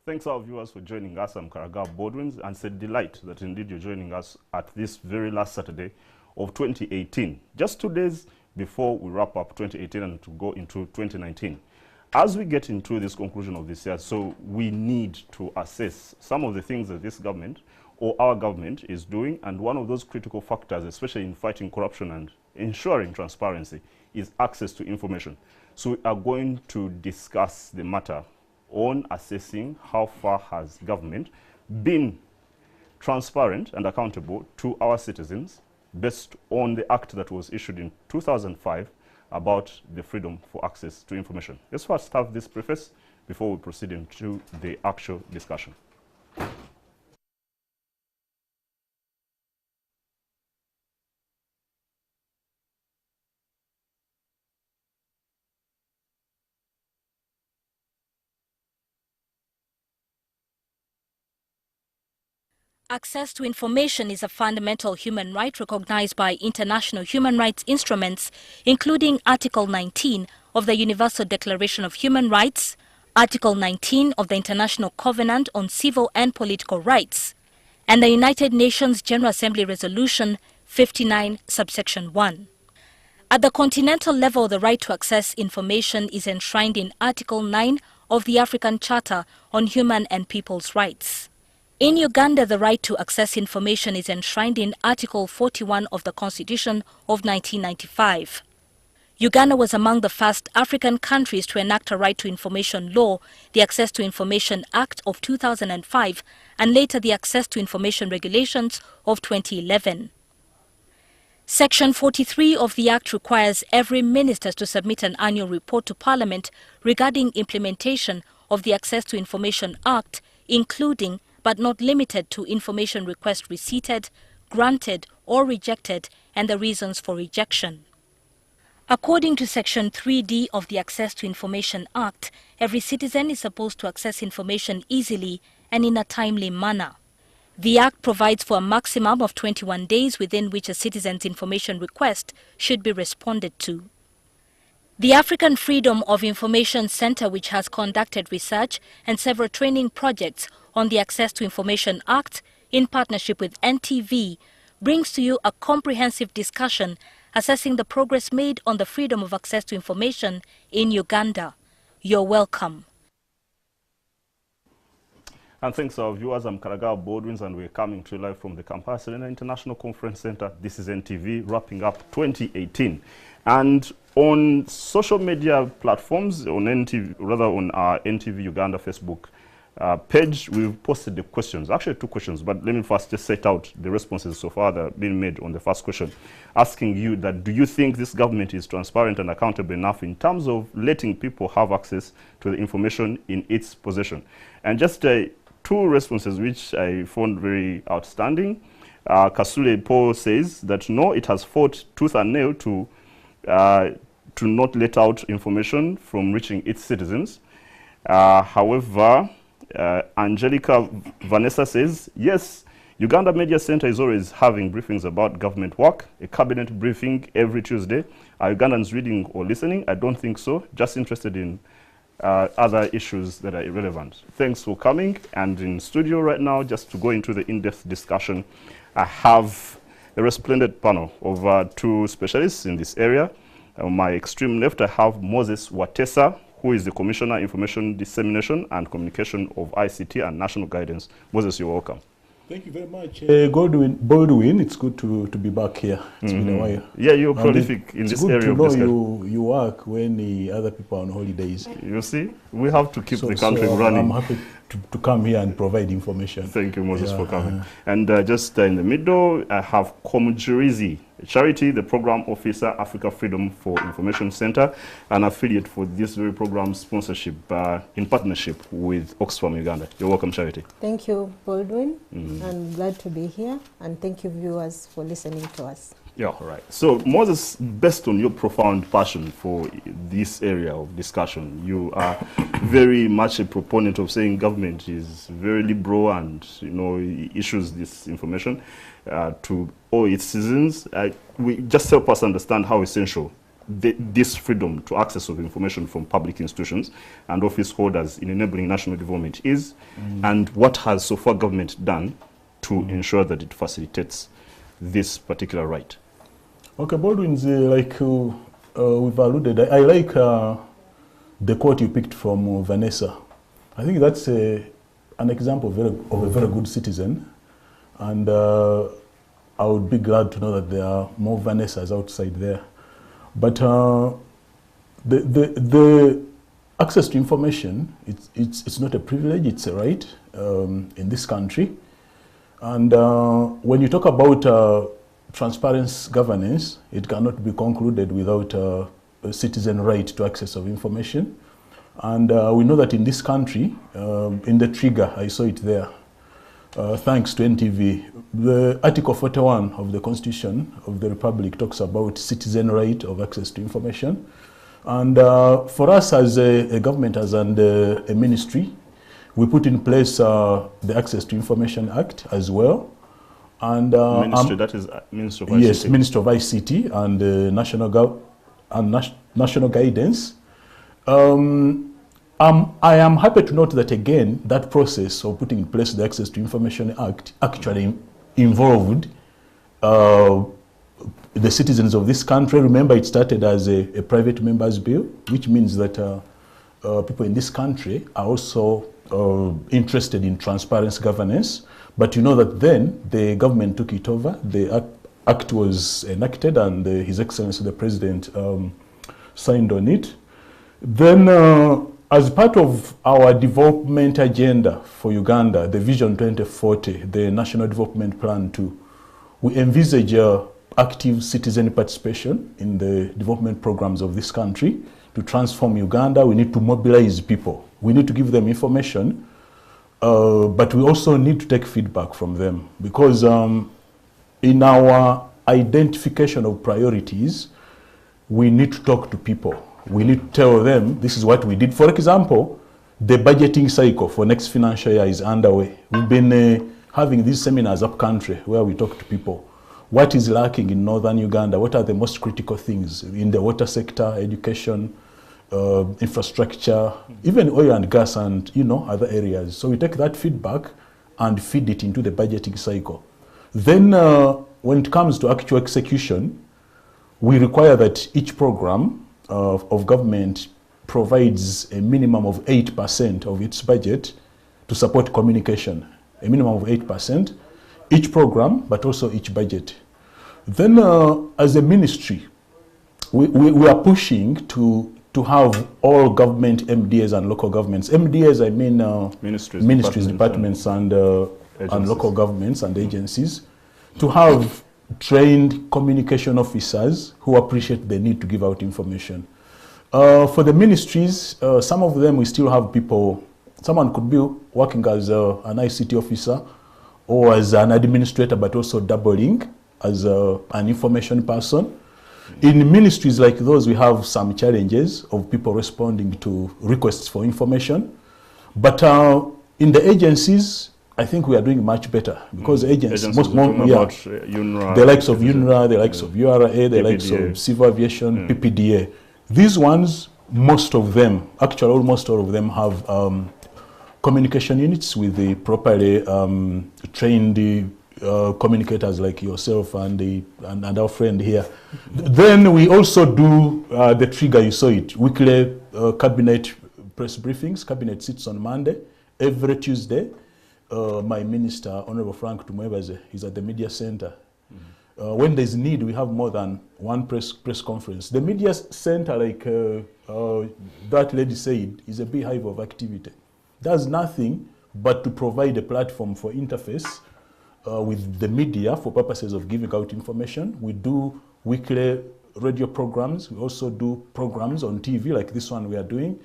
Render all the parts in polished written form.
Thanks our viewers for joining us. I'm Karagao Baldwins, and it's a delight that indeed you're joining us at this very last Saturday of 2018, just 2 days before we wrap up 2018 and to go into 2019. As we get into this conclusion of this year, so we need to assess some of the things that this government or our government is doing, and one of those critical factors, especially in fighting corruption and ensuring transparency, is access to information. So we are going to discuss the matter on assessing how far has government been transparent and accountable to our citizens based on the act that was issued in 2005 about the freedom for access to information. Let's first have this preface before we proceed into the actual discussion. Access to information is a fundamental human right recognized by international human rights instruments, including Article 19 of the Universal Declaration of Human Rights, Article 19 of the International Covenant on Civil and Political Rights, and the United Nations General Assembly Resolution 59, subsection 1. At the continental level, the right to access information is enshrined in Article 9 of the African Charter on Human and People's Rights. In Uganda, the right to access information is enshrined in Article 41 of the Constitution of 1995. Uganda was among the first African countries to enact a right to information law, the Access to Information Act of 2005, and later the Access to Information Regulations of 2011. Section 43 of the Act requires every minister to submit an annual report to Parliament regarding implementation of the Access to Information Act, including but not limited to information requests receipted, granted or rejected, and the reasons for rejection. According to Section 3D of the Access to Information Act, every citizen is supposed to access information easily and in a timely manner. The Act provides for a maximum of 21 days within which a citizen's information request should be responded to. The African Freedom of Information Center, which has conducted research and several training projects on the Access to Information Act in partnership with NTV, brings to you a comprehensive discussion assessing the progress made on the freedom of access to information in Uganda. You're welcome. And thanks our viewers, I'm Karagao Baldwins, and we're coming to you live from the Kampala Serena International Conference Center. This is NTV, wrapping up 2018. And on social media platforms, on NTV, rather on our NTV Uganda Facebook page, we've posted the questions, actually 2 questions, but let me first just set out the responses so far that have been made on the first question, asking you that do you think this government is transparent and accountable enough in terms of letting people have access to the information in its possession? And just 2 responses which I found very outstanding. Kasule Paul says that no, it has fought tooth and nail to not let out information from reaching its citizens. However, Angelica Vanessa says, yes, Uganda Media Center is always having briefings about government work, a cabinet briefing every Tuesday. Are Ugandans reading or listening? I don't think so, just interested in other issues that are irrelevant. Thanks for coming. And in studio right now, just to go into the in-depth discussion, I have a resplendent panel of 2 specialists in this area. On my extreme left, I have Moses Watesa, who is the Commissioner, Information Dissemination and Communication of ICT and National Guidance. Moses, you're welcome. Thank you very much. Baldwin, it's good to be back here. It's been a while. Yeah, you're prolific in this area. It's good to know you work when the other people are on holidays. You see, we have to keep the country running. I'm happy to come here and provide information. Thank you, Moses, for coming. And just in the middle, I have Komujirizi Charity, the Program Officer, Africa Freedom for Information Center, an affiliate for this very program sponsorship in partnership with Oxfam Uganda. You're welcome, Charity. Thank you, Baldwin. I'm glad to be here, and thank you, viewers, for listening to us. Yeah, all right. So, Moses, based on your profound passion for this area of discussion, you are very much a proponent of saying government is very liberal and, issues this information to all its citizens. We just help us understand how essential this freedom to access of information from public institutions and office holders in enabling national development is, and what has so far government done to ensure that it facilitates this particular right? Okay, Baldwin's like we've alluded. I like the quote you picked from Vanessa. I think that's an example of a very good citizen, and I would be glad to know that there are more Vanessas outside there. But the access to information, it's not a privilege, it's a right in this country. And when you talk about transparent governance, it cannot be concluded without a citizen right to access of information. And we know that in this country, in the trigger, I saw it there, thanks to NTV, the Article 41 of the Constitution of the Republic talks about citizen right of access to information. And for us as a government, as a ministry, we put in place the Access to Information Act as well. And Ministry, that is Minister of ICT? Yes, Minister of ICT and national guidance. I am happy to note that again, that process of putting in place the Access to Information Act actually involved the citizens of this country. Remember, it started as a private member's bill, which means that people in this country are also interested in transparent governance. But you know that then the government took it over, the act was enacted, and His Excellency the President signed on it. Then as part of our development agenda for Uganda, the Vision 2040, the National Development Plan 2, we envisage active citizen participation in the development programs of this country. To transform Uganda, we need to mobilize people. We need to give them information, but we also need to take feedback from them, because in our identification of priorities, we need to talk to people. We need to tell them this is what we did. For example, the budgeting cycle for next financial year is underway. We've been having these seminars up country where we talk to people. What is lacking in northern Uganda? What are the most critical things in the water sector, education, infrastructure, even oil and gas, and other areas. So we take that feedback and feed it into the budgeting cycle. Then when it comes to actual execution, we require that each program of government provides a minimum of 8% of its budget to support communication, a minimum of 8%, each program, but also each budget. Then as a ministry, we are pushing to have all government MDAs and local governments. MDAs, I mean ministries, departments, and local governments and agencies, to have trained communication officers who appreciate the need to give out information. For the ministries, some of them we still have people, someone could be working as an ICT officer or as an administrator, but also doubling as an information person. In ministries like those, we have some challenges of people responding to requests for information. But in the agencies, I think we are doing much better, because agencies, UNRWA, the likes of UNRWA, the likes of URA, the likes of Civil Aviation, PPDA. These ones, most of them, actually almost all of them, have communication units with the properly trained communicators like yourself and our friend here. Then we also do the trigger, you saw it, weekly cabinet press briefings. Cabinet sits on Monday. Every Tuesday, my minister, Honorable Frank Tumwebaze, is at the media center. When there's need, we have more than one press conference. The media center, like that lady said, is a beehive of activity. Does nothing but to provide a platform for interface with the media for purposes of giving out information. We do weekly radio programs. We also do programs on TV like this one we are doing.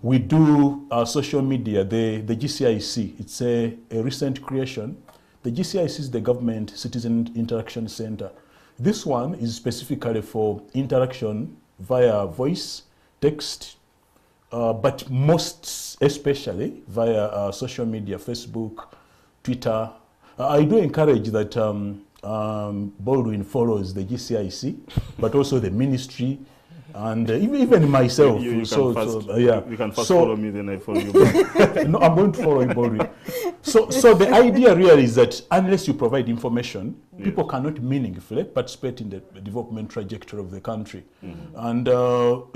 We do social media, the GCIC. It's a recent creation. The GCIC is the Government Citizen Interaction Center. This one is specifically for interaction via voice, text, but most especially via social media, Facebook, Twitter. I do encourage that Baldwin follows the GCIC, but also the ministry, And even myself. You so can first follow me, then I follow you back. No, I'm going to follow you, Baldwin. So the idea really is that unless you provide information, people cannot meaningfully participate in the development trajectory of the country. And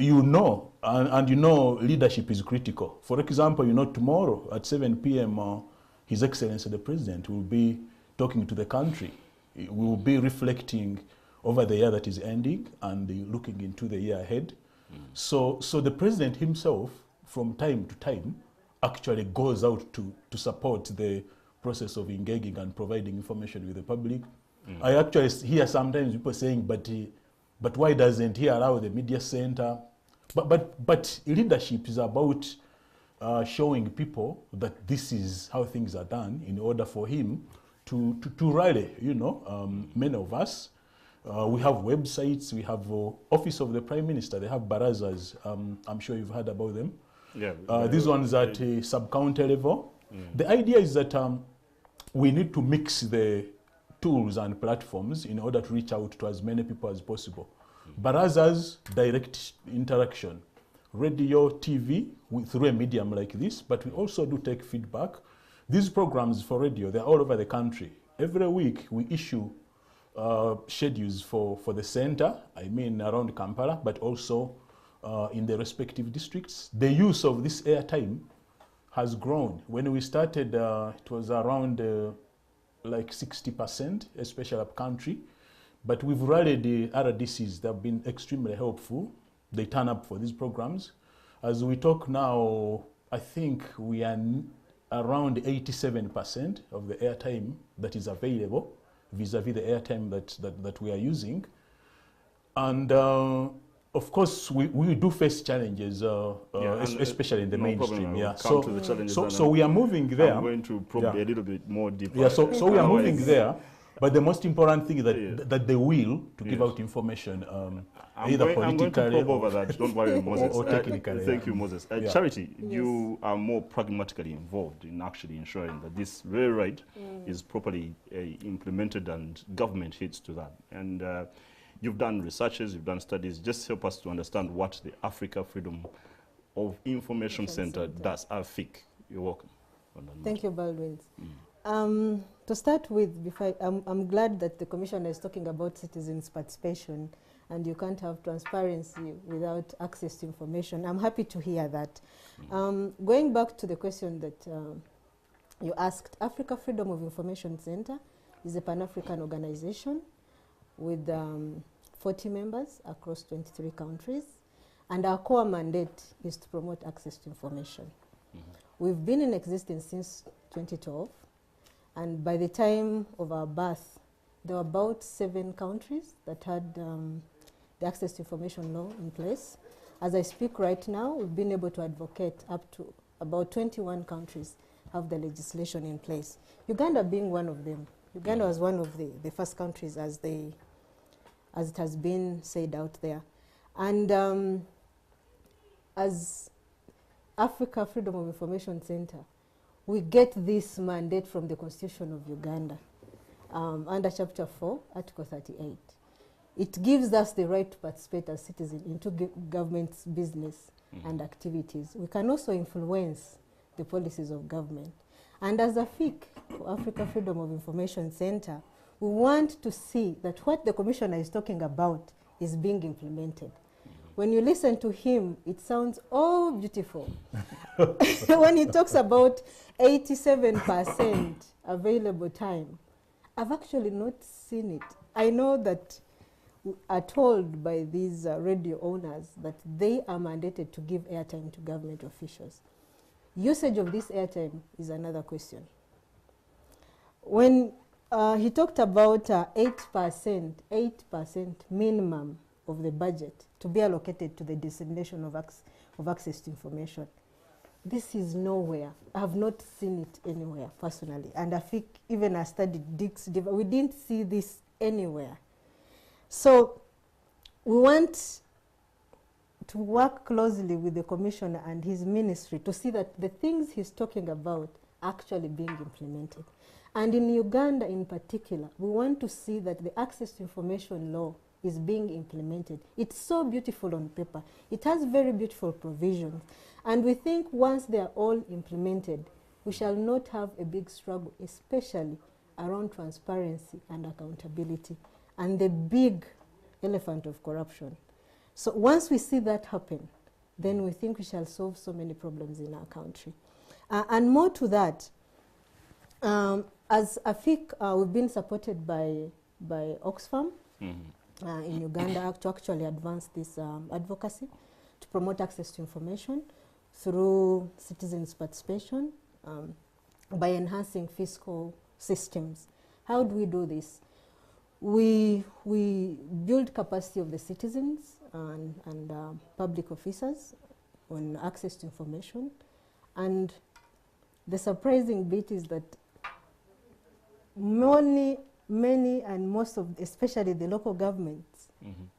you know, leadership is critical. For example, tomorrow at 7 p.m., His Excellency the President will be talking to the country. We will be reflecting over the year that is ending and looking into the year ahead. So the President himself, from time to time, actually goes out to support the process of engaging and providing information with the public. I actually hear sometimes people saying, but why doesn't he allow the media center? But leadership is about showing people that this is how things are done in order for him to rally, many of us. We have websites, we have Office of the Prime Minister, they have barazas, I'm sure you've heard about them. Yeah, these ones at sub-county level. The idea is that we need to mix the tools and platforms in order to reach out to as many people as possible. Barazas, direct interaction. Radio, TV, through a medium like this, but we also do take feedback. These programs for radio, they're all over the country. Every week we issue schedules for the center, around Kampala, but also in the respective districts. The use of this airtime has grown. When we started, it was around like 60%, especially up country. But we've rallied the RDCs. They've been extremely helpful. They turn up for these programs. As we talk now, I think we are around 87% of the airtime that is available vis-a-vis the airtime that we are using. And of course, we do face challenges, especially in the mainstream. Yeah. So we are moving there. I'm going to probe a little bit more deeper. Yeah. So we are moving there. But the most important thing is that the will to give out information, either politically I'm going to probe over that. Don't worry, Moses. Or technically. Thank you, Moses. Charity, you are more pragmatically involved in actually ensuring that this very right is properly implemented and government hits to that. And you've done researches, you've done studies. Just help us to understand what the Africa Freedom of Information Center does. AFIC. You're welcome. Thank you, Baldwin. To start with, I'm glad that the Commissioner is talking about citizens' participation, and you can't have transparency without access to information. I'm happy to hear that. Going back to the question that you asked, Africa Freedom of Information Center is a Pan-African organization with 40 members across 23 countries, and our core mandate is to promote access to information. We've been in existence since 2012. And by the time of our birth, there were about 7 countries that had the Access to Information Law in place. As I speak right now, we've been able to advocate up to about 21 countries have the legislation in place. Uganda being one of them. Uganda was one of the first countries as it has been said out there. And as Africa Freedom of Information Center, we get this mandate from the Constitution of Uganda under Chapter 4, Article 38. It gives us the right to participate as citizens into government's business and activities. We can also influence the policies of government. And as AFIC, Africa Freedom of Information Center, we want to see that what the Commissioner is talking about is being implemented. When you listen to him, it sounds all beautiful. When he talks about 87% available time, I've actually not seen it. I know that we are told by these radio owners that they are mandated to give airtime to government officials. Usage of this airtime is another question. When he talked about 8% minimum of the budget to be allocated to the dissemination of access to information, this is nowhere. I have not seen it anywhere personally. And I think even I studied DEC, we didn't see this anywhere. So we want to work closely with the Commissioner and his ministry to see that the things he's talking about are actually being implemented. And in Uganda in particular, we want to see that the Access to Information Law is being implemented. It's so beautiful on paper. It has very beautiful provisions. And we think once they are all implemented, we shall not have a big struggle, especially around transparency and accountability and the big elephant of corruption. So once we see that happen, then we think we shall solve so many problems in our country. And more to that, as AFIC, we've been supported by Oxfam in Uganda to actually advance this advocacy, to promote access to information through citizens' participation by enhancing fiscal systems. How do we do this? We build capacity of the citizens and public officers on access to information. And the surprising bit is that many and most of, especially the local governments,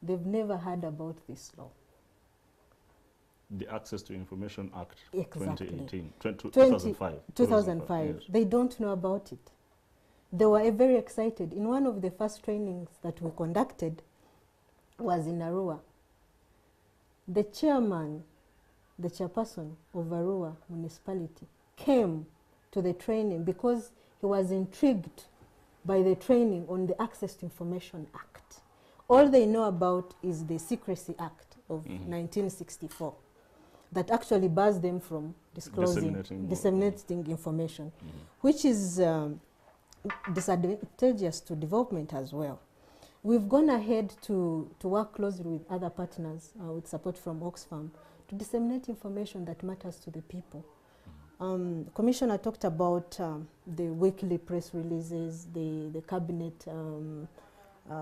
they've never heard about this law. The Access to Information Act, Exactly. 2018, 2005. 2005. Yes. They don't know about it. They were very excited. In one of the first trainings that we conducted was in Arua. The chairperson of Arua municipality came to the training because he was intrigued by the training on the Access to Information Act. All they know about is the Secrecy Act of 1964 that actually bars them from disseminating information, which is disadvantageous to development as well. We've gone ahead to work closely with other partners with support from Oxfam to disseminate information that matters to the people. Commissioner talked about the weekly press releases, the cabinet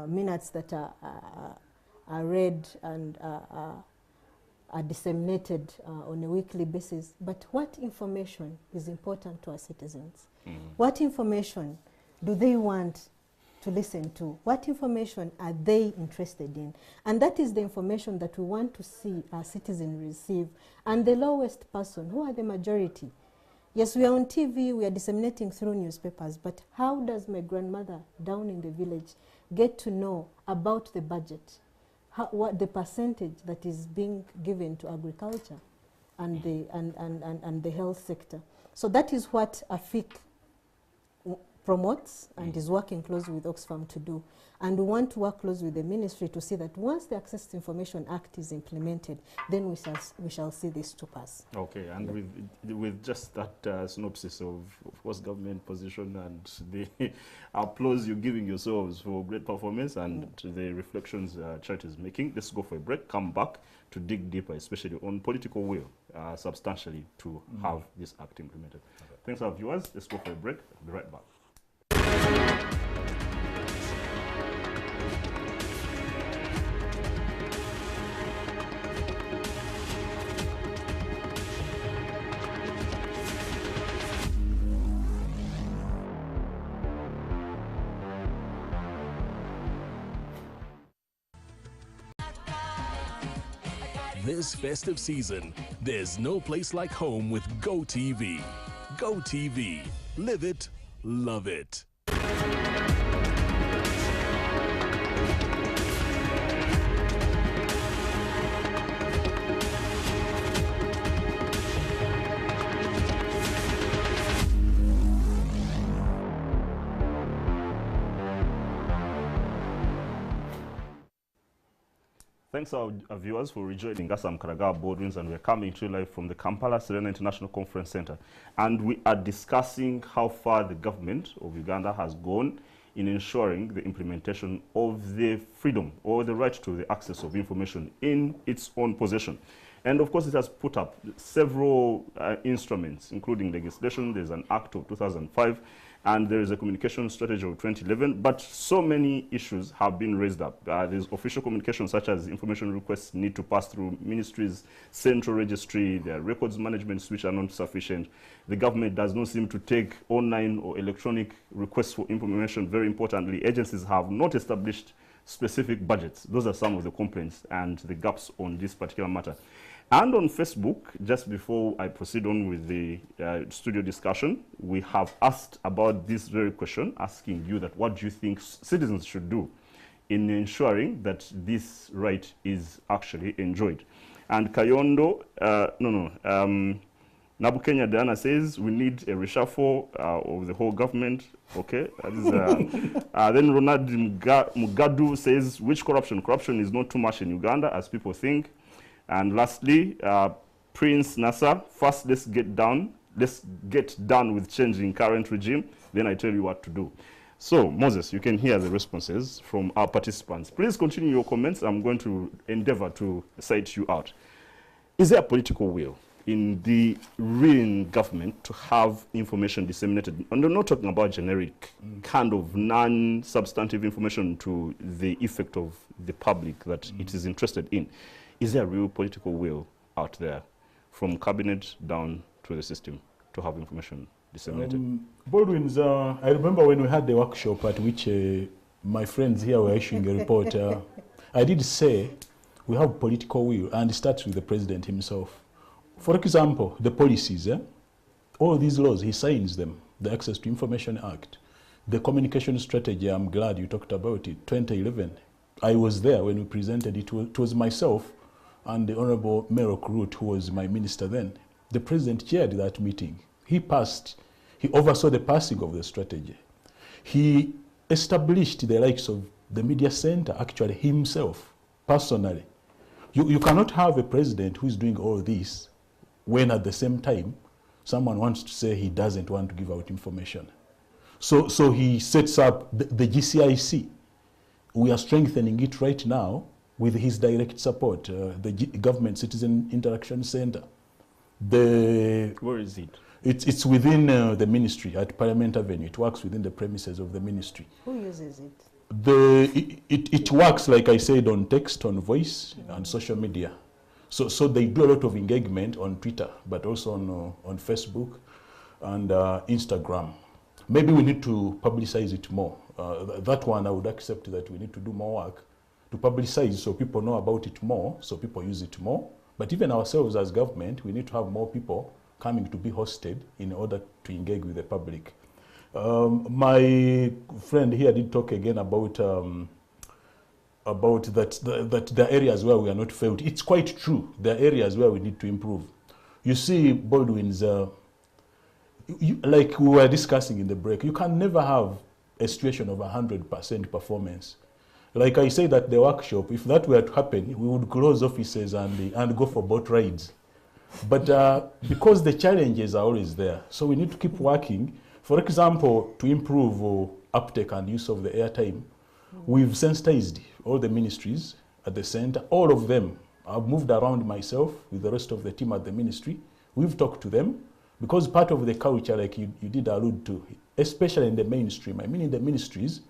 minutes that are read and are disseminated on a weekly basis. But what information is important to our citizens? What information do they want to listen to? What information are they interested in? And that is the information that we want to see our citizens receive. And the lowest person, who are the majority? Yes, we are on TV, we are disseminating through newspapers, but how does my grandmother down in the village get to know about the budget? What the percentage that is being given to agriculture and the health sector? So that is what AFIC promotes and is working closely with Oxfam to do. And we want to work closely with the ministry to see that once the Access to Information Act is implemented, then we shall see this to pass. Okay, and with just that synopsis of course, government position and the applause you're giving yourselves for great performance and the reflections Church is making, let's go for a break, come back to dig deeper, especially on political will, substantially, to have this act implemented. Okay. Thanks, our viewers. Let's go for a break. I'll be right back. This festive season, there's no place like home with GoTV. GoTV. Live it, love it. Thanks our viewers for rejoining us. I'm Karagawa Baldwins and we're coming to you live from the Kampala Serena International Conference Center. And we are discussing how far the government of Uganda has gone in ensuring the implementation of the freedom or the right to the access of information in its own possession. And of course, it has put up several instruments, including legislation. There's an Act of 2005, and there is a communication strategy of 2011. But so many issues have been raised up. There's official communication, such as information requests need to pass through ministries, central registry, there are records management which are not sufficient. The government does not seem to take online or electronic requests for information. Very importantly, agencies have not established specific budgets. Those are some of the complaints and the gaps on this particular matter. And on Facebook, just before I proceed on with the studio discussion, we have asked about this very question, asking you that what do you think citizens should do in ensuring that this right is actually enjoyed. And Kayondo, Nabukenya Diana says we need a reshuffle of the whole government. Okay. Then Ronald Mugadu says, which corruption? Corruption is not too much in Uganda as people think. And lastly, Prince Nasser, first let's get done with changing current regime, then I tell you what to do. So, Moses, you can hear the responses from our participants. Please continue your comments. I'm going to endeavor to cite you out. Is there a political will in the reigning government to have information disseminated? And I'm not talking about generic, kind of non-substantive information to the effect of the public that it is interested in. Is there a real political will out there from cabinet down to the system to have information disseminated? Baldwin's, I remember when we had the workshop at which my friends here were issuing a report, I did say we have political will, and it starts with the president himself. For example, the policies, all these laws, he signs them. The Access to Information Act, the communication strategy, I'm glad you talked about it, 2011. I was there when we presented it. It was myself and the Honorable Merok Root, who was my minister then. The president chaired that meeting. He oversaw the passing of the strategy. He established the likes of the media center, actually himself, personally. You cannot have a president who is doing all this when at the same time someone wants to say he doesn't want to give out information. So he sets up the GCIC. We are strengthening it right now with his direct support, the Government Citizen Interaction Center. Where is it? It's within the ministry at Parliament Avenue. It works within the premises of the ministry. Who uses it? It works, like I said, on text, on voice, and social media. So they do a lot of engagement on Twitter, but also on Facebook and Instagram. Maybe we need to publicize it more. That one I would accept that we need to do more work to publicize so people know about it more, so people use it more. But even ourselves as government, we need to have more people coming to be hosted in order to engage with the public. My friend here did talk again about that there are areas where we are not failed. It's quite true. There are areas where we need to improve. You see, Baldwin's, like we were discussing in the break, you can never have a situation of 100% performance. Like I said at the workshop, if that were to happen, we would close offices and go for boat rides. But because the challenges are always there, so we need to keep working. For example, to improve uptake and use of the airtime, we've sensitized all the ministries at the center, all of them. I've moved around myself with the rest of the team at the ministry. We've talked to them because part of the culture, like you did allude to, especially in the mainstream, I mean in the ministries,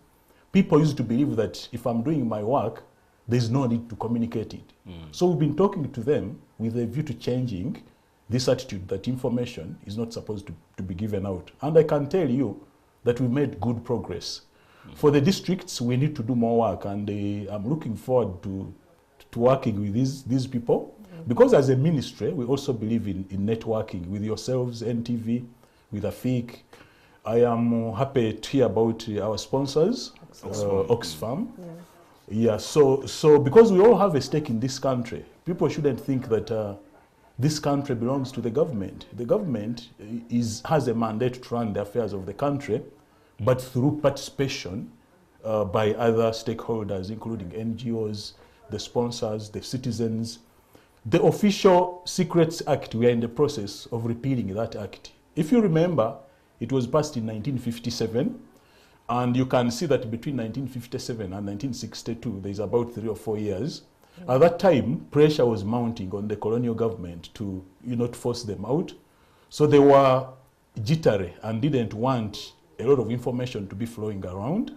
people used to believe that if I'm doing my work, there's no need to communicate it. So we've been talking to them with a view to changing this attitude that information is not supposed to be given out. And I can tell you that we made good progress. For the districts, we need to do more work, and I'm looking forward to working with these people. Because as a ministry, we also believe in networking with yourselves, NTV, with AFIC. I am happy to hear about our sponsors, Oxfam. Yeah, so because we all have a stake in this country, people shouldn't think that this country belongs to the government. The government has a mandate to run the affairs of the country, but through participation by other stakeholders, including NGOs, the sponsors, the citizens. The official Secrets Act, we are in the process of repealing that act. If you remember, it was passed in 1957, and you can see that between 1957 and 1962, there's about 3 or 4 years. At that time, pressure was mounting on the colonial government to, to force them out. So they were jittery and didn't want a lot of information to be flowing around.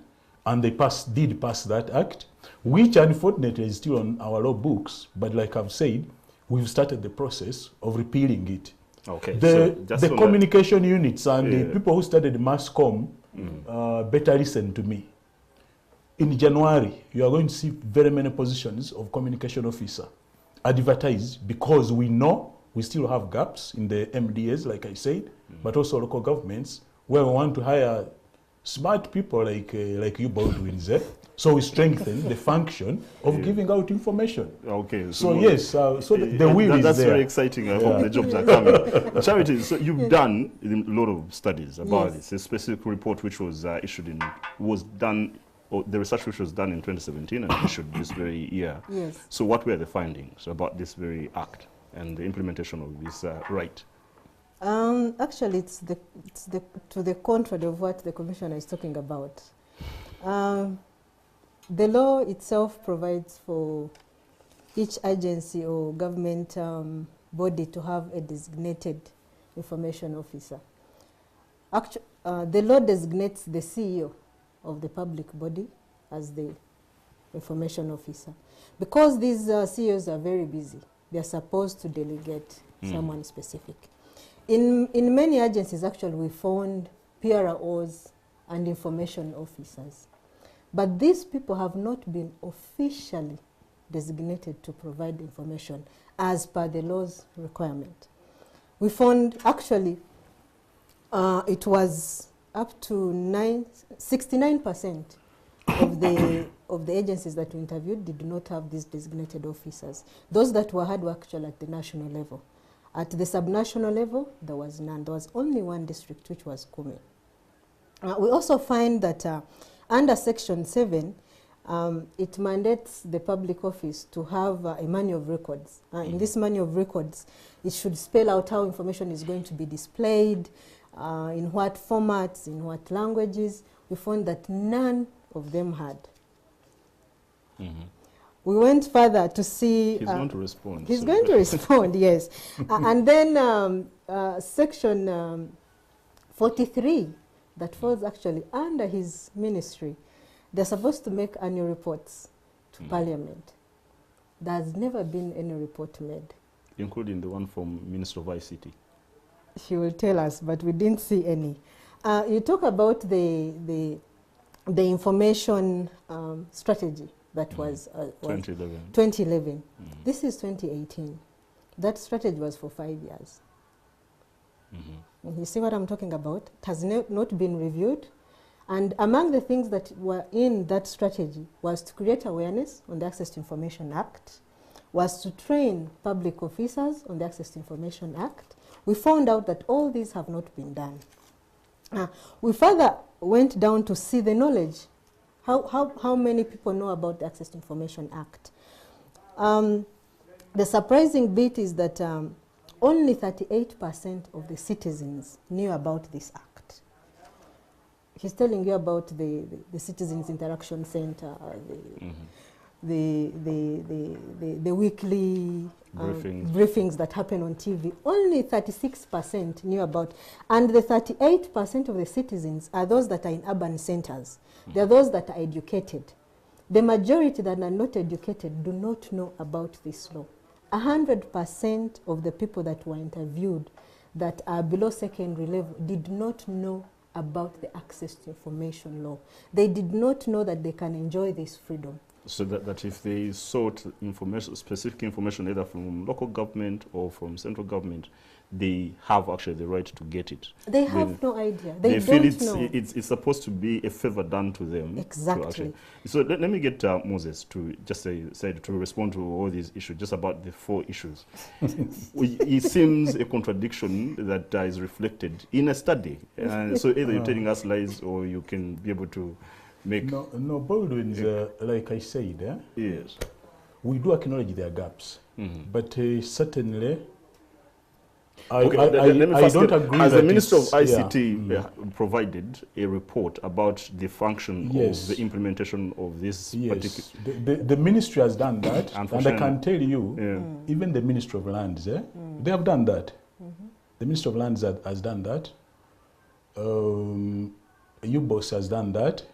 And they did pass that act, which unfortunately is still on our law books. But like I've said, we've started the process of repealing it. Okay. The communication units and the people who studied mass comm better listen to me. In January, you are going to see very many positions of communication officer advertised, because we know we still have gaps in the MDAs, like I said, but also local governments where we want to hire smart people like you, Baldwins. So we strengthen the function of giving out information. Okay. So yes, so the will is that's there. very exciting. I hope the jobs are coming. Charity, so you've done a lot of studies about this. A specific report which was the research which was done in 2017 and issued this very year. Yes. So what were the findings about this very act and the implementation of this right? Actually, it's to the contrary of what the Commissioner is talking about. The law itself provides for each agency or government body to have a designated information officer. The law designates the CEO of the public body as the information officer. Because these CEOs are very busy, they are supposed to delegate someone specific. In many agencies, actually, we found PROs and information officers. But these people have not been officially designated to provide information as per the law's requirement. We found, actually, it was up to 69% of the agencies that we interviewed did not have these designated officers. Those that were actually at the national level. At the subnational level, there was none. There was only one district, which was Kumi. We also find that under Section 7, it mandates the public office to have a manual of records. In this manual of records, it should spell out how information is going to be displayed, in what formats, in what languages. We found that none of them had. We went further to see... He's going to respond. He's going to respond, yes. And then Section 43, that falls actually under his ministry, they're supposed to make annual reports to Parliament. There has never been any report made. Including the one from Minister of ICT. She will tell us, but we didn't see any. You talk about the information strategy that was 2011. 2011. This is 2018. That strategy was for 5 years. You see what I'm talking about? It has not been reviewed. And among the things that were in that strategy was to create awareness on the Access to Information Act, was to train public officers on the Access to Information Act. We found out that all these have not been done. We further went down to see the knowledge. How many people know about the Access to Information Act? The surprising bit is that only 38% of the citizens knew about this act. He's telling you about the Citizens Interaction Center, the weekly briefings that happen on TV. Only 36% knew about, and the 38% of the citizens are those that are in urban centers. They are those that are educated. The majority that are not educated do not know about this law. 100% of the people that were interviewed that are below secondary level did not know about the Access to Information law. They did not know that they can enjoy this freedom. So that if they sought information, specific information either from local government or from central government, they have actually the right to get it. They have no idea. They feel don't know. It's supposed to be a favor done to them. Exactly. So let me get Moses to just to respond to all these issues, just about the 4 issues. It seems a contradiction that is reflected in a study. So either you're telling us lies or you can be able to make... No, Baldwin's, like I said, yes, we do acknowledge their gaps, but certainly... I don't agree as that the Minister of ICT provided a report about the function of the implementation of this particular... The ministry has done that, and I can tell you, even the Ministry of Lands, they have done that. The Ministry of Lands has done that. UBOS has done that.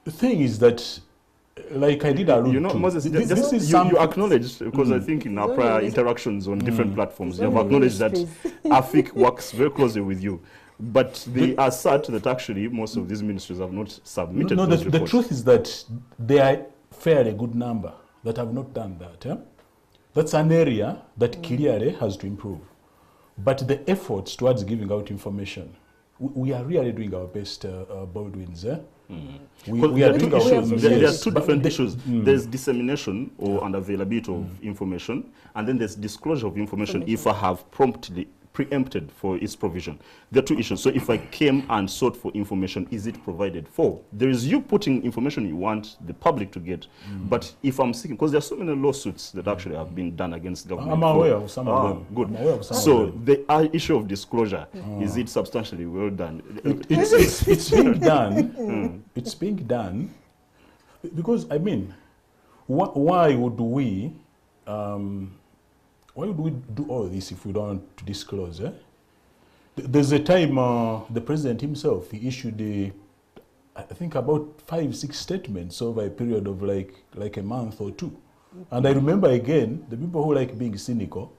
The thing is that, like I did allude to, Moses, you acknowledged, because I think in our prior interactions on different platforms, you have acknowledged that AFIC works very closely with you. But they assert that actually most of these ministries have not submitted those reports. The truth is that there are fairly good number that have not done that. That's an area that clearly has to improve. But the efforts towards giving out information we are really doing our best, Baldwin's. We are doing there are two different But issues. There's dissemination or unavailability of information, and then there's disclosure of information if I have promptly preempted for its provision. There are two issues. So if I came and sought for information, is it provided for? There is you putting information you want the public to get, but if I'm seeking, because there are so many lawsuits that actually have been done against government. I'm aware of some of them. Good. I'm aware of some So of them. the issue of disclosure, is it substantially well done? It's being done. It's being done because, I mean, why would we do all this if we don't disclose? There's a time the president himself, he issued I think about 5-6 statements over a period of like a month or two. And I remember again, the people who like being cynical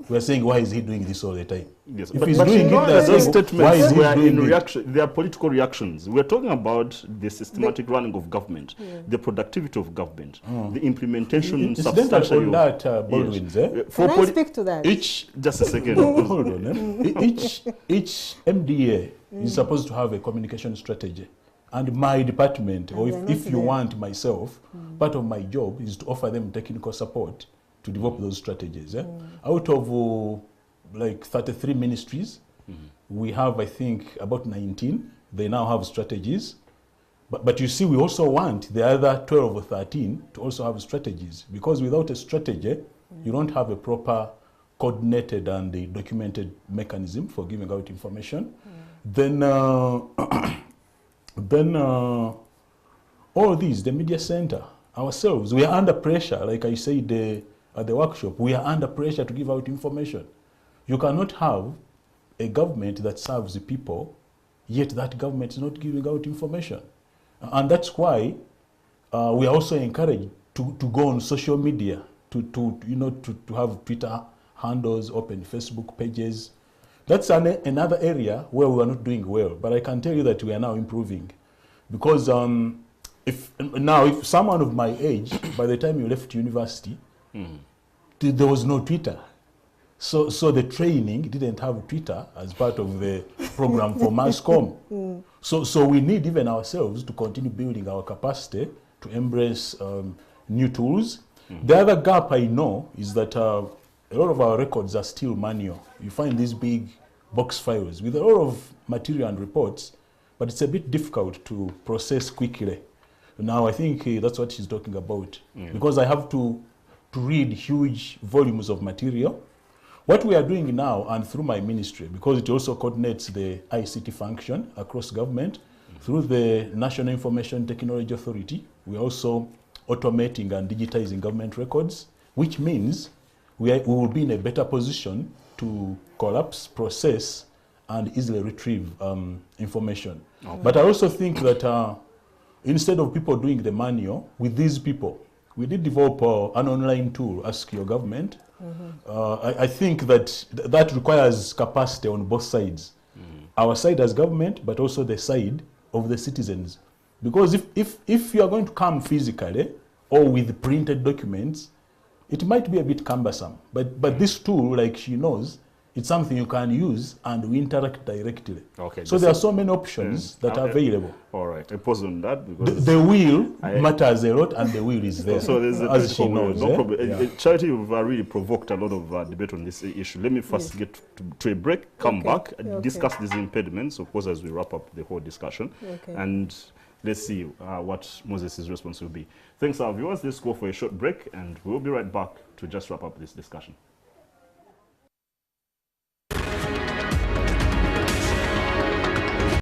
were saying, why is he doing this all the time? Yes, If but he's you doing know it, that those why statements is he were doing in it? reaction. They are political reactions. We're talking about the systematic running of government, the productivity of government, the implementation Incidental substantially on of- that, Baldwin's, Can I speak to that? Just a second. hold on. Each MDA is supposed to have a communication strategy. And my department, or they're not if you there. want myself, part of my job is to offer them technical support to develop those strategies. Out of like 33 ministries, we have, I think, about 19. They now have strategies. But you see, we also want the other 12 or 13 to also have strategies. Because without a strategy, you don't have a proper coordinated and a documented mechanism for giving out information. Then all these, the media center, ourselves, we are under pressure. Like I said at the workshop, we are under pressure to give out information. You cannot have a government that serves the people, yet that government is not giving out information. And that's why we are also encouraged to go on social media, to have Twitter handles, open Facebook pages. That's another area where we are not doing well, but I can tell you that we are now improving. Because if someone of my age, by the time you left university, there was no Twitter. So the training didn't have Twitter as part of the program for mass comm. So we need even ourselves to continue building our capacity to embrace new tools. The other gap I know is that a lot of our records are still manual. You find these big box files with a lot of material and reports, but it's a bit difficult to process quickly. Now I think that's what she's talking about, because I have to read huge volumes of material. What we are doing now, and through my ministry, because it also coordinates the ICT function across government, through the National Information Technology Authority, we are also automating and digitizing government records, which means we will be in a better position to collapse, process, and easily retrieve information. But I also think that instead of people doing the manual, with these people, we did develop an online tool, Ask Your Government. I think that requires capacity on both sides. Our side as government, but also the side of the citizens. Because if you are going to come physically or with printed documents, it might be a bit cumbersome. But this tool, like she knows, it's something you can use and we interact directly. Okay, so there are so many options that are available. All right, I pause on that because the will matters a lot, and the will is there. So there's as she knows. No problem. Charity, you've really provoked a lot of debate on this issue. Let me first get to a break, come back, discuss these impediments, of course, as we wrap up the whole discussion. And let's see what Moses' response will be. Thanks, our viewers. Let's go for a short break, and we'll be right back to just wrap up this discussion.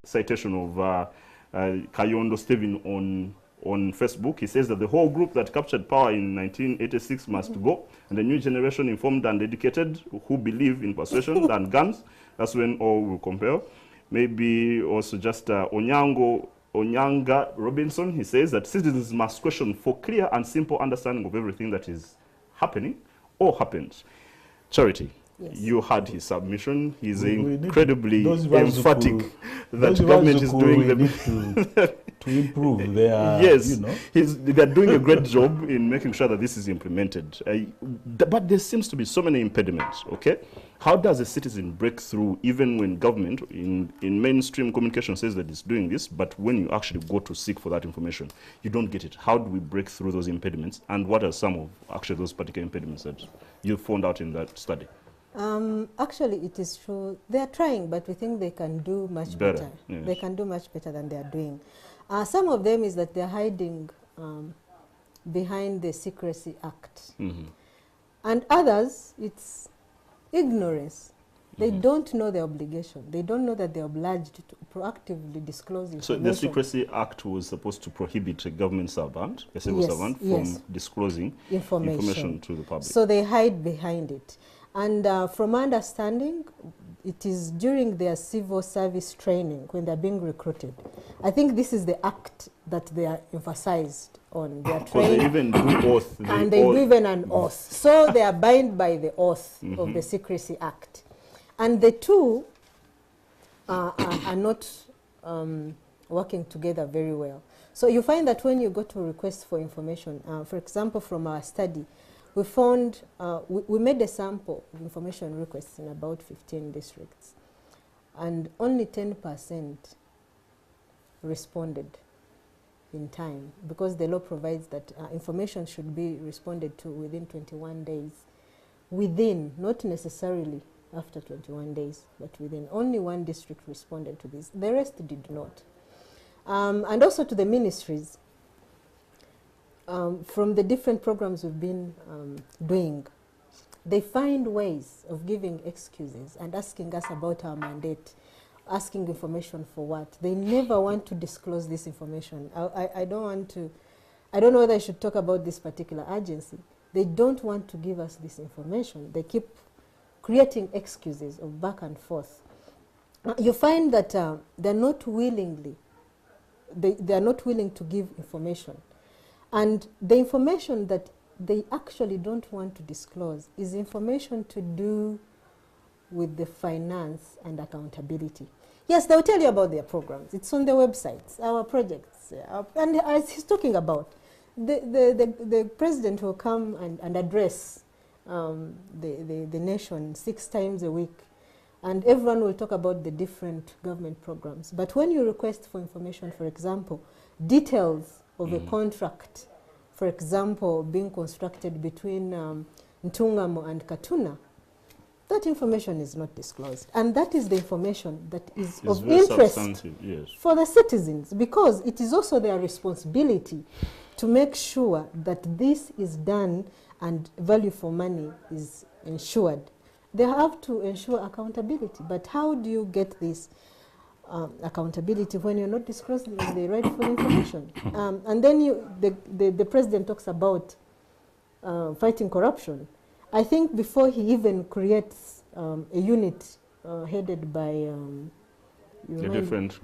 Citation of Kayondo Stephen on Facebook. He says that the whole group that captured power in 1986 must go, and the new generation informed and educated who believe in persuasion and guns. That's when all will compare. Maybe also just Onyanga Robinson. He says that citizens must question for clear and simple understanding of everything that is happening or happens. Charity. Yes. You had his submission. He's incredibly emphatic that government is doing to improve their, yes, they're doing a great job in making sure that this is implemented. But there seems to be so many impediments, okay? How does a citizen break through, even when government in mainstream communication says that it's doing this, but when you actually go to seek for that information, you don't get it? How do we break through those impediments, and what are some of actually those particular impediments that you found out in that study? Actually, it is true. They are trying, but we think they can do much better. Yes. They can do much better than they are doing. Some of them is that they're hiding behind the Secrecy Act. And others, it's ignorance. They don't know their obligation. They don't know that they're obliged to proactively disclose information. So the Secrecy Act was supposed to prohibit a government servant, a civil servant, from disclosing information to the public. So they hide behind it. And from my understanding, it is during their civil service training when they're being recruited. I think this is the act that they are emphasized on. They are trained. They even do oath. And they do even an oath. So they are bound by the oath of the Secrecy Act. And the two are not working together very well. So you find that when you go to request for information, for example, from our study, we found, we made a sample of information requests in about 15 districts, and only 10% responded in time, because the law provides that information should be responded to within 21 days. Within, not necessarily after 21 days, but within. Only one district responded to this. The rest did not. And also to the ministries, from the different programs we've been doing, they find ways of giving excuses and asking us about our mandate, asking information for what. They never want to disclose this information. I don't know whether I should talk about this particular agency. They don't want to give us this information. They keep creating excuses of back and forth. You find that they're not willingly, they are not willing to give information. And the information that they actually don't want to disclose is information to do with the finance and accountability. Yes, they'll tell you about their programs. It's on their websites, our projects. And as he's talking about, the president will come and address the nation 6 times a week, and everyone will talk about the different government programs. But when you request for information, for example, details of a contract, for example, being constructed between Ntungamo and Katuna, that information is not disclosed. And that is the information that is of interest for the citizens, because it is also their responsibility to make sure that this is done and value for money is ensured. They have to ensure accountability. But how do you get this accountability when you're not disclosing the rightful information? And then the president talks about fighting corruption. I think before he even creates a unit headed by a different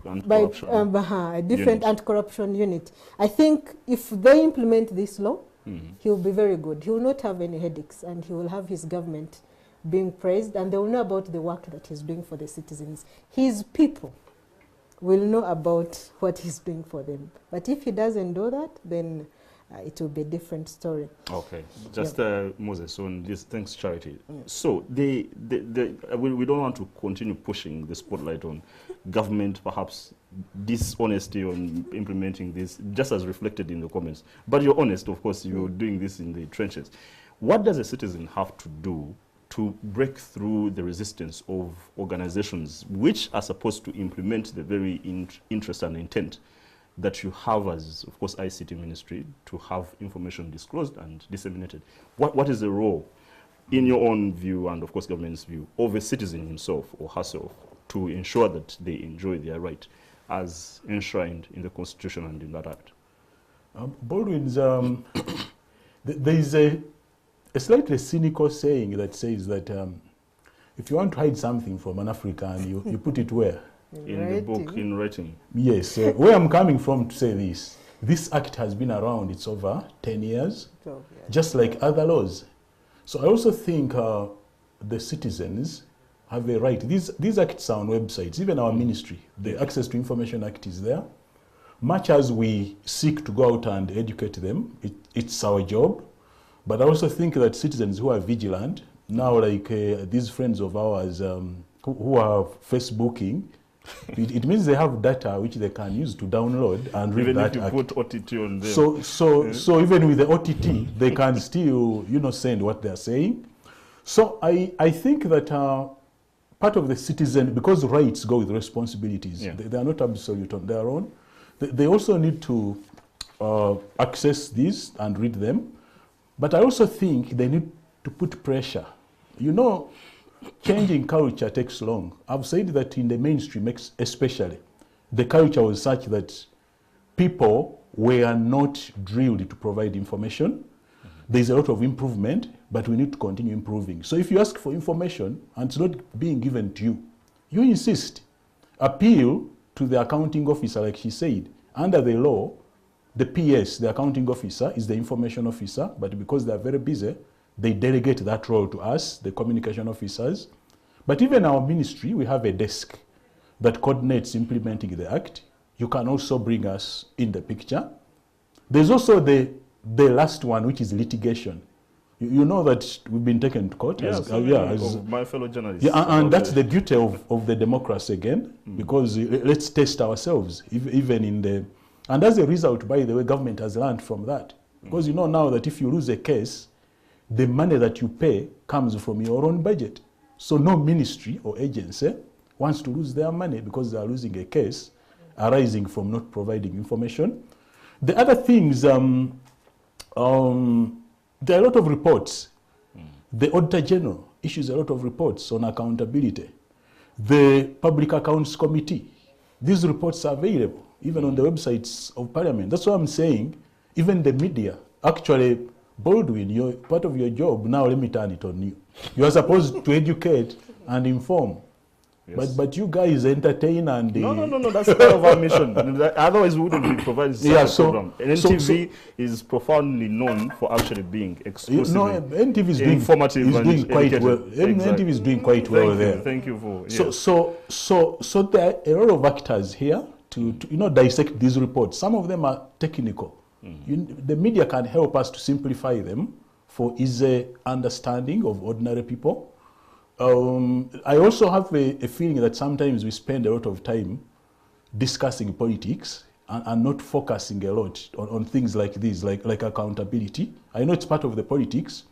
anti-corruption unit, I think if they implement this law, he will be very good. He will not have any headaches, and he will have his government being praised, and they will know about the work that he's doing for the citizens. His people will know about what he's doing for them. But if he doesn't do that, then it will be a different story. Okay, just Moses, on this, thanks, Charity. So we don't want to continue pushing the spotlight on government, perhaps dishonesty on implementing this, just as reflected in the comments. But you're honest, of course, you're doing this in the trenches. What does a citizen have to do to break through the resistance of organizations which are supposed to implement the very interest and intent that you have as, of course, ICT ministry, to have information disclosed and disseminated? What is the role, in your own view and, of course, government's view, of a citizen himself or herself to ensure that they enjoy their right as enshrined in the Constitution and in that Act? Baldwin's, there is a slightly cynical saying that says that if you want to hide something from an African, you put it where? In the book, in writing. Yes. Where I'm coming from to say this act has been around, it's over 10 years, just like other laws. So I also think the citizens have a right. These acts are on websites, even our ministry. The Access to Information Act is there. Much as we seek to go out and educate them, it's our job. But I also think that citizens who are vigilant now, like these friends of ours who are Facebooking, it means they have data which they can use to download and read even that if you act. put OTT on them. So even with the OTT, they can still, send what they're saying. So I think that part of the citizen, because rights go with responsibilities, they are not absolute on their own. They also need to access these and read them. But I also think they need to put pressure. Changing culture takes long. I've said that in the mainstream especially, the culture was such that people were not drilled to provide information. There's a lot of improvement, but we need to continue improving. So if you ask for information and it's not being given to you, you insist. Appeal to the accounting officer, like she said. Under the law, the PS, the accounting officer, is the information officer, but because they're very busy, they delegate that role to us, the communication officers. But even our ministry, we have a desk that coordinates implementing the act. You can also bring us in the picture. There's also the last one, which is litigation. You know that we've been taken to court as my fellow journalists. Yeah, and that's the beauty of the democracy again, because let's test ourselves, even in the... And as a result, by the way, government has learned from that. Because now that if you lose a case, the money that you pay comes from your own budget. So no ministry or agency wants to lose their money because they are losing a case arising from not providing information. The other things, there are a lot of reports. The Auditor General issues a lot of reports on accountability. The Public Accounts Committee, these reports are available even on the websites of Parliament. That's what I'm saying. Even the media, actually, Baldwin, part of your job, now let me turn it on you. You are supposed to educate and inform. Yes. But you guys entertain and... No, that's part of our mission. Otherwise, we wouldn't be providing such a program. NTV is profoundly known for actually being exclusively NTV is informative and doing quite well. NTV is doing quite well there. Thank you for... Yes. So there are a lot of actors here to dissect these reports. Some of them are technical. The media can help us to simplify them for easy understanding of ordinary people. I also have a feeling that sometimes we spend a lot of time discussing politics and not focusing a lot on things like this, like accountability. I know it's part of the politics,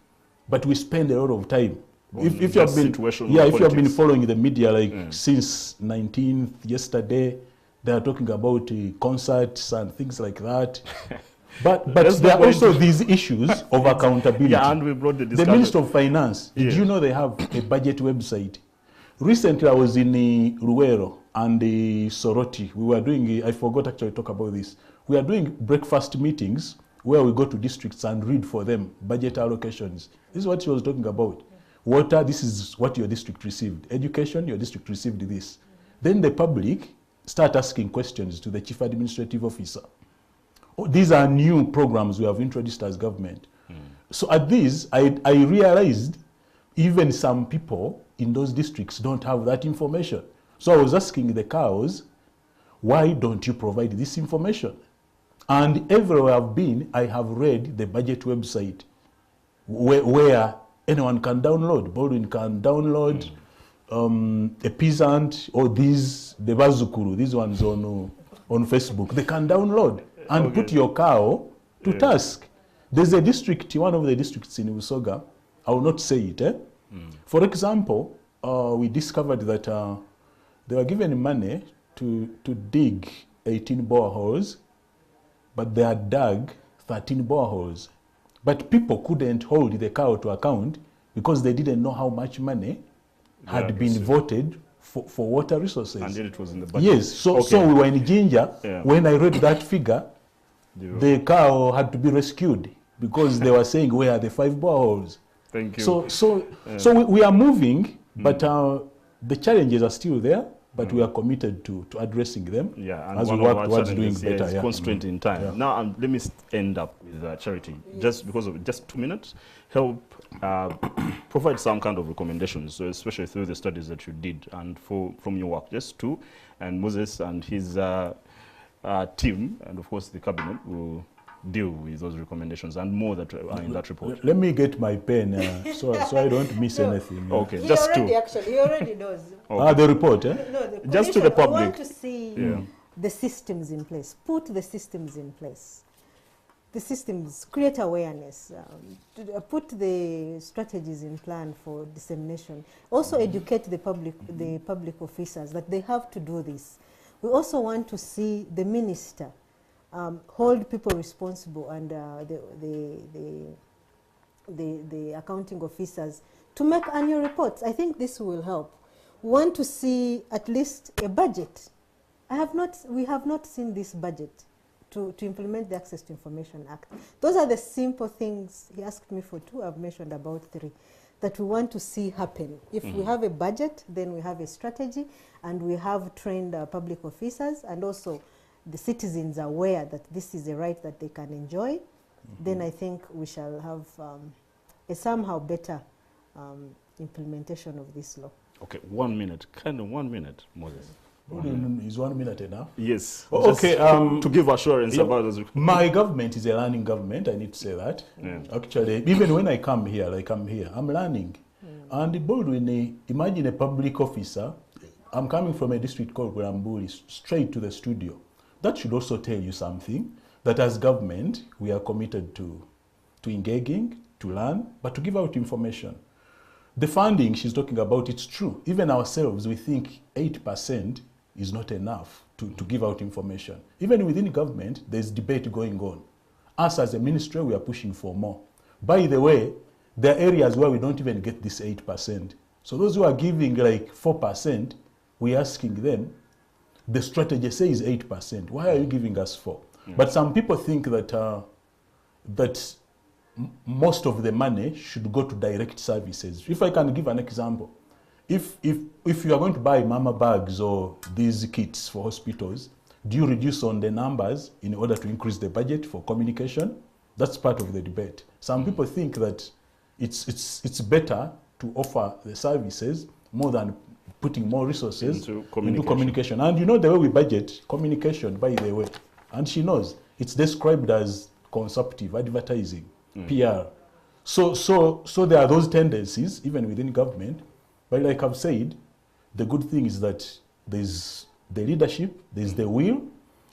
but we spend a lot of time. If you have been following the media since 19th, yesterday, they are talking about concerts and things like that. But there are also these issues of accountability. And we brought the discussion. The Minister of Finance, did you know they have a budget website? Recently, I was in Luwero and Soroti. We were doing, I forgot actually to talk about this. We are doing breakfast meetings where we go to districts and read for them budget allocations. This is what she was talking about. Water, this is what your district received. Education, your district received this. Then the public start asking questions to the Chief Administrative Officer. These are new programs we have introduced as government. So at this, I realized even some people in those districts don't have that information. So I was asking the cows, why don't you provide this information? And everywhere I've been, I have read the budget website where anyone can download. Baldwin can download a peasant or the Bazukuru, these ones on Facebook. They can download and put your cow to task. There's a district, one of the districts in Usoga, I will not say it. For example, we discovered that they were given money to dig 18 boreholes, but they had dug 13 boreholes. But people couldn't hold the cow to account because they didn't know how much money had been voted for water resources. And then it was in the budget. Yes, so we were in Jinja. When I read that figure, the cow had to be rescued because they were saying, where are the 5 boreholes? Thank you. So we are moving, but the challenges are still there, but we are committed to addressing them as we work towards doing better. Is constraint in time. Now, let me end up with Charity, just because of just 2 minutes, help provide some kind of recommendations, so especially through the studies that you did and from your work, just two, and Moses and his team, and of course the cabinet will deal with those recommendations and more that are in that report? Let me get my pen so I don't miss anything. Okay, He just already to... actually, he already knows. Okay. The report, eh? No, the Just to the commission, we public. want to see the systems in place. Put the systems in place. The systems, create awareness, put the strategies in plan for dissemination. Also educate the public officers that they have to do this. We also want to see the minister hold people responsible and the accounting officers to make annual reports. I think this will help. We want to see at least a budget. We have not seen this budget to implement the Access to Information Act. Those are the simple things. He asked me for 2, I've mentioned about 3, that we want to see happen. If we have a budget, then we have a strategy, and we have trained public officers, and also the citizens are aware that this is a right that they can enjoy, then I think we shall have a somehow better implementation of this law. Okay, 1 minute, kind of 1 minute, Moses. Is 1 minute enough? Yes. Okay. To give assurance about those. My government is a learning government. I need to say that. Actually, even when I come here, I'm learning. And Baldwin, imagine a public officer. I'm coming from a district called Gwambuli, straight to the studio. That should also tell you something. That as government, we are committed to engaging, to learn, but to give out information. The funding she's talking about, it's true. Even ourselves, we think 8% is not enough to give out information. Even within government, there's debate going on. Us as a ministry, we are pushing for more. By the way, there are areas where we don't even get this 8%. So those who are giving like 4%, we're asking them, the strategy says 8%. Why are you giving us 4%? But some people think that that most of the money should go to direct services. If I can give an example, if you are going to buy mama bags or these kits for hospitals, do you reduce on the numbers in order to increase the budget for communication? That's part of the debate. Some people think that it's better to offer the services more than putting more resources into communication. And you know the way we budget communication, by the way, and she knows, it's described as consumptive advertising, PR. So there are those tendencies even within government. But like I've said, the good thing is that there's the leadership, there's the will,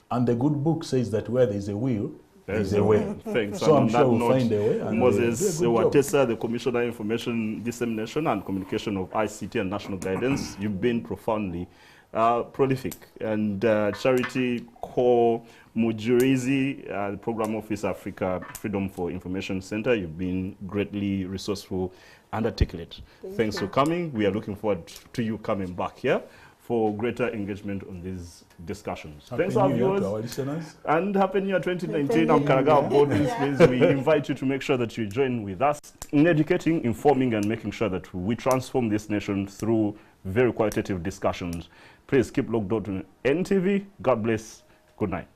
and the good book says that where there's a will, there's a way. Thanks. So and I'm sure we'll find a way. And Moses Watesa, the Commissioner Information Dissemination and Communication of ICT and National Guidance, you've been profoundly prolific. And Charity Ko Mujurizi, the Program Office Africa Freedom for Information Center, you've been greatly resourceful and articulate. Thanks for coming. We are looking forward to you coming back here for greater engagement on these discussions. Thanks our viewers. To our listeners. And Happy New Year 2019. I'm Karagao Boardings. We invite you to make sure that you join with us in educating, informing, and making sure that we transform this nation through very qualitative discussions. Please keep locked on to NTV. God bless. Good night.